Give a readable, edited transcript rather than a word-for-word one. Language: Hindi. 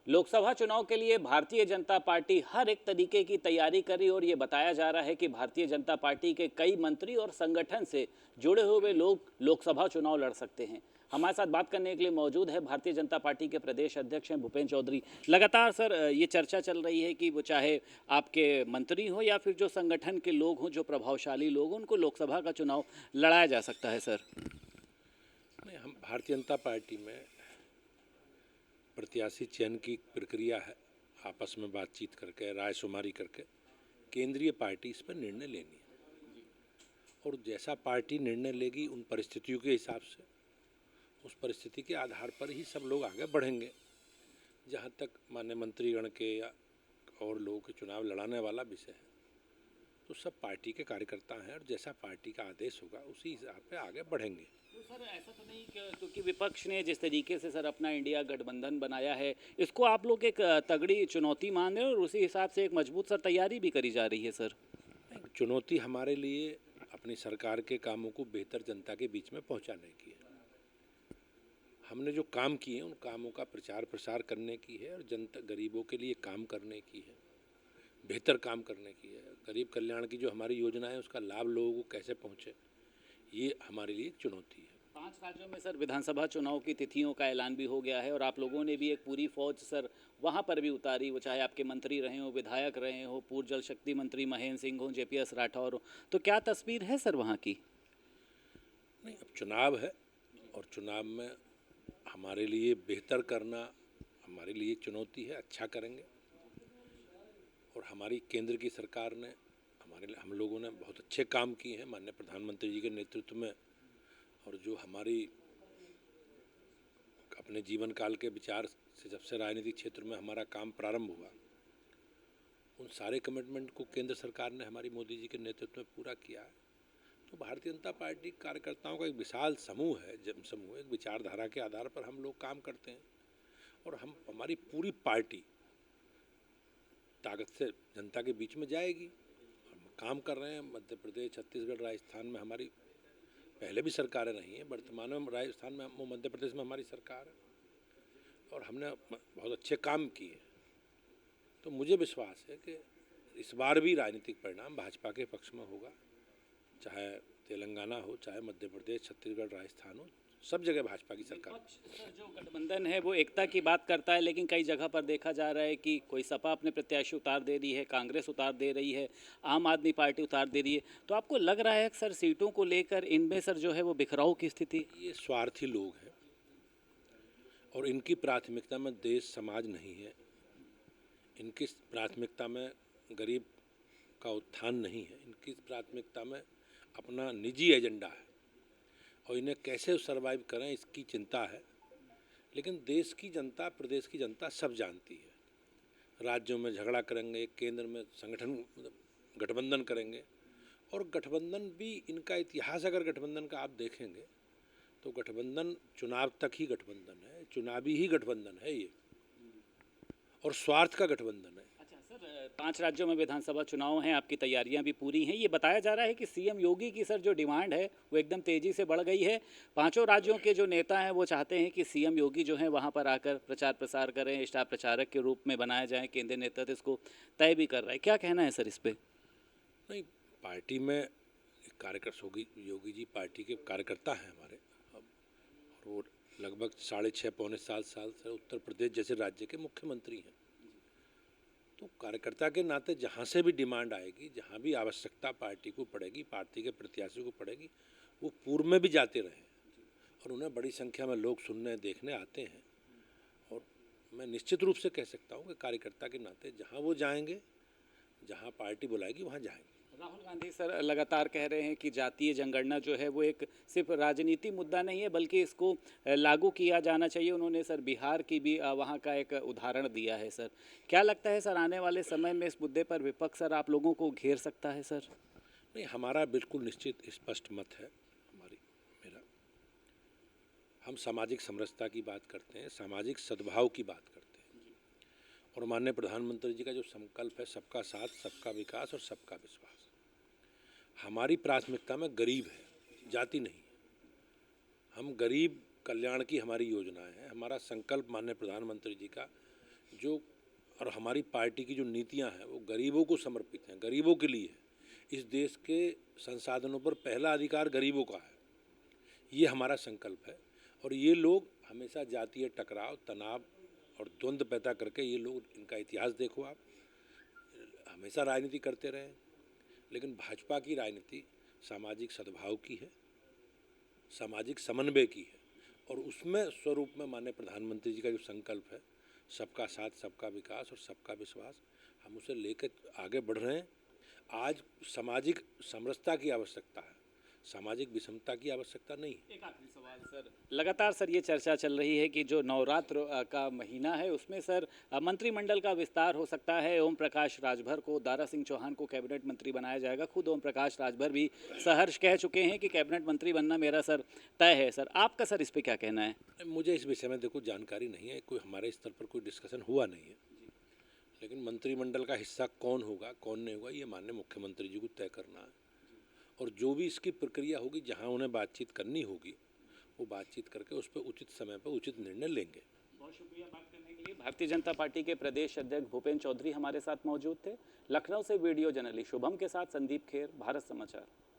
लोकसभा चुनाव के लिए भारतीय जनता पार्टी हर एक तरीके की तैयारी करी और ये बताया जा रहा है कि भारतीय जनता पार्टी के कई मंत्री और संगठन से जुड़े हुए लोग लोकसभा चुनाव लड़ सकते हैं। हमारे साथ बात करने के लिए मौजूद है भारतीय जनता पार्टी के प्रदेश अध्यक्ष हैं भूपेंद्र चौधरी। लगातार सर ये चर्चा चल रही है कि वो चाहे आपके मंत्री हो या फिर जो संगठन के लोग हों, जो प्रभावशाली लोग हों, उनको लोकसभा का चुनाव लड़ाया जा सकता है सर। नहीं, हम भारतीय जनता पार्टी में प्रत्याशी चयन की प्रक्रिया है, आपस में बातचीत करके राय शुमारी करके केंद्रीय पार्टी इस पर निर्णय लेनी है और जैसा पार्टी निर्णय लेगी उन परिस्थितियों के हिसाब से उस परिस्थिति के आधार पर ही सब लोग आगे बढ़ेंगे। जहाँ तक मान्य मंत्रीगण के या और लोगों के चुनाव लड़ाने वाला विषय है तो सब पार्टी के कार्यकर्ता हैं और जैसा पार्टी का आदेश होगा उसी हिसाब पे आगे बढ़ेंगे। तो सर ऐसा तो नहीं क्योंकि विपक्ष ने जिस तरीके से सर अपना इंडिया गठबंधन बनाया है, इसको आप लोग एक तगड़ी चुनौती मान रहे हो और उसी हिसाब से एक मजबूत सर तैयारी भी करी जा रही है सर। चुनौती हमारे लिए अपनी सरकार के कामों को बेहतर जनता के बीच में पहुंचाने की है। हमने जो काम किए उन कामों का प्रचार प्रसार करने की है और जनता गरीबों के लिए काम करने की है, बेहतर काम करने की है। गरीब कल्याण की जो हमारी योजना है उसका लाभ लोगों को कैसे पहुंचे, ये हमारे लिए एक चुनौती है। 5 राज्यों में सर विधानसभा चुनाव की तिथियों का ऐलान भी हो गया है और आप लोगों ने भी एक पूरी फौज सर वहां पर भी उतारी, वो चाहे आपके मंत्री रहे हो, विधायक रहे हो, पूर्व जल शक्ति मंत्री महेंद्र सिंह हो, जेपीएस राठौर हो, तो क्या तस्वीर है सर वहाँ की? नहीं, अब चुनाव है और चुनाव में हमारे लिए बेहतर करना हमारे लिए चुनौती है। अच्छा करेंगे और हमारी केंद्र की सरकार ने हम लोगों ने बहुत अच्छे काम किए हैं माननीय प्रधानमंत्री जी के नेतृत्व में और जो हमारी अपने जीवन काल के विचार से जब से राजनीतिक क्षेत्र में हमारा काम प्रारंभ हुआ उन सारे कमिटमेंट को केंद्र सरकार ने हमारी मोदी जी के नेतृत्व में पूरा किया है। तो भारतीय जनता पार्टी कार्यकर्ताओं का एक विशाल समूह है, जनसमूह, एक विचारधारा के आधार पर हम लोग काम करते हैं और हमारी पूरी पार्टी ताकत से जनता के बीच में जाएगी। हम काम कर रहे हैं। मध्य प्रदेश, छत्तीसगढ़, राजस्थान में हमारी पहले भी सरकारें रही हैं, वर्तमान में राजस्थान में, मध्य प्रदेश में हमारी सरकार है और हमने बहुत अच्छे काम किए। तो मुझे विश्वास है कि इस बार भी राजनीतिक परिणाम भाजपा के पक्ष में होगा, चाहे तेलंगाना हो, चाहे मध्य प्रदेश, छत्तीसगढ़, राजस्थान हो, सब जगह भाजपा की सरकार। सर जो गठबंधन है वो एकता की बात करता है, लेकिन कई जगह पर देखा जा रहा है कि कोई सपा अपने प्रत्याशी उतार दे रही है, कांग्रेस उतार दे रही है, आम आदमी पार्टी उतार दे रही है। तो आपको लग रहा है सर सीटों को लेकर इनमें सर जो है वो बिखराव की स्थिति? ये स्वार्थी लोग हैं और इनकी प्राथमिकता में देश समाज नहीं है, इनकी प्राथमिकता में गरीब का उत्थान नहीं है, इनकी प्राथमिकता में अपना निजी एजेंडा है और इन्हें कैसे सर्वाइव करें इसकी चिंता है। लेकिन देश की जनता, प्रदेश की जनता सब जानती है। राज्यों में झगड़ा करेंगे, केंद्र में संगठन गठबंधन करेंगे और गठबंधन भी इनका इतिहास अगर गठबंधन का आप देखेंगे तो गठबंधन चुनाव तक ही गठबंधन है, चुनावी ही गठबंधन है ये और स्वार्थ का गठबंधन है। अच्छा सर, 5 राज्यों में विधानसभा चुनाव हैं, आपकी तैयारियां भी पूरी हैं। ये बताया जा रहा है कि सीएम योगी की सर जो डिमांड है वो एकदम तेज़ी से बढ़ गई है। 5 राज्यों के जो नेता हैं वो चाहते हैं कि सीएम योगी जो है वहां पर आकर प्रचार प्रसार करें, स्टार प्रचारक के रूप में बनाया जाए। केंद्रीय नेतृत्व इसको तय भी कर रहा है, क्या कहना है सर इस पर? नहीं, पार्टी में कार्यकर्ता योगी जी पार्टी के कार्यकर्ता हैं हमारे और वो लगभग 6.5 पौने 7 साल से उत्तर प्रदेश जैसे राज्य के मुख्यमंत्री हैं। तो कार्यकर्ता के नाते जहाँ से भी डिमांड आएगी, जहाँ भी आवश्यकता पार्टी को पड़ेगी, पार्टी के प्रत्याशी को पड़ेगी, वो पूर्व में भी जाते रहे और उन्हें बड़ी संख्या में लोग सुनने देखने आते हैं। और मैं निश्चित रूप से कह सकता हूँ कि कार्यकर्ता के नाते जहाँ वो जाएंगे, जहाँ पार्टी बुलाएगी वहाँ जाएंगे। राहुल गांधी सर लगातार कह रहे हैं कि जातीय जनगणना जो है वो एक सिर्फ राजनीति मुद्दा नहीं है बल्कि इसको लागू किया जाना चाहिए। उन्होंने सर बिहार की भी वहाँ का एक उदाहरण दिया है। सर क्या लगता है सर आने वाले समय में इस मुद्दे पर विपक्ष सर आप लोगों को घेर सकता है सर? नहीं, हमारा बिल्कुल निश्चित स्पष्ट मत है। मेरा हम सामाजिक समरसता की बात करते हैं, सामाजिक सद्भाव की बात करते हैं और माननीय प्रधानमंत्री जी का जो संकल्प है सबका साथ, सबका विकास और सबका विश्वास। हमारी प्राथमिकता में गरीब है, जाति नहीं। हम गरीब कल्याण की हमारी योजनाएं हैं। हमारा संकल्प माननीय प्रधानमंत्री जी का जो और हमारी पार्टी की जो नीतियां हैं वो गरीबों को समर्पित हैं, गरीबों के लिए है। इस देश के संसाधनों पर पहला अधिकार गरीबों का है, ये हमारा संकल्प है। और ये लोग हमेशा जातीय टकराव, तनाव और द्वंद्व पैदा करके, ये लोग, इनका इतिहास देखो आप, हमेशा राजनीति करते रहे। लेकिन भाजपा की राजनीति सामाजिक सद्भाव की है, सामाजिक समन्वय की है, और उसमें स्वरूप में माननीय प्रधानमंत्री जी का जो संकल्प है, सबका साथ, सबका विकास और सबका विश्वास, हम उसे लेकर आगे बढ़ रहे हैं। आज सामाजिक समरसता की आवश्यकता है, सामाजिक विषमता की आवश्यकता नहीं है। एक आखिरी सवाल सर, लगातार सर ये चर्चा चल रही है कि जो नवरात्र का महीना है उसमें सर मंत्रिमंडल का विस्तार हो सकता है। ओम प्रकाश राजभर को, दारा सिंह चौहान को कैबिनेट मंत्री बनाया जाएगा। खुद ओम प्रकाश राजभर भी सहर्ष कह चुके हैं कि कैबिनेट मंत्री बनना मेरा सर तय है। सर आपका सर इस पर क्या कहना है? मुझे इस विषय में देखो जानकारी नहीं है, कोई हमारे स्तर पर कोई डिस्कशन हुआ नहीं है। लेकिन मंत्रिमंडल का हिस्सा कौन होगा, कौन नहीं होगा, ये माननीय मुख्यमंत्री जी को तय करना है। और जो भी इसकी प्रक्रिया होगी, जहां उन्हें बातचीत करनी होगी, वो बातचीत करके उस पर उचित समय पर उचित निर्णय लेंगे। बहुत शुक्रिया बात करने के लिए। भारतीय जनता पार्टी के प्रदेश अध्यक्ष भूपेन्द्र चौधरी हमारे साथ मौजूद थे। लखनऊ से वीडियो जर्नलिस्ट शुभम के साथ संदीप खेर, भारत समाचार।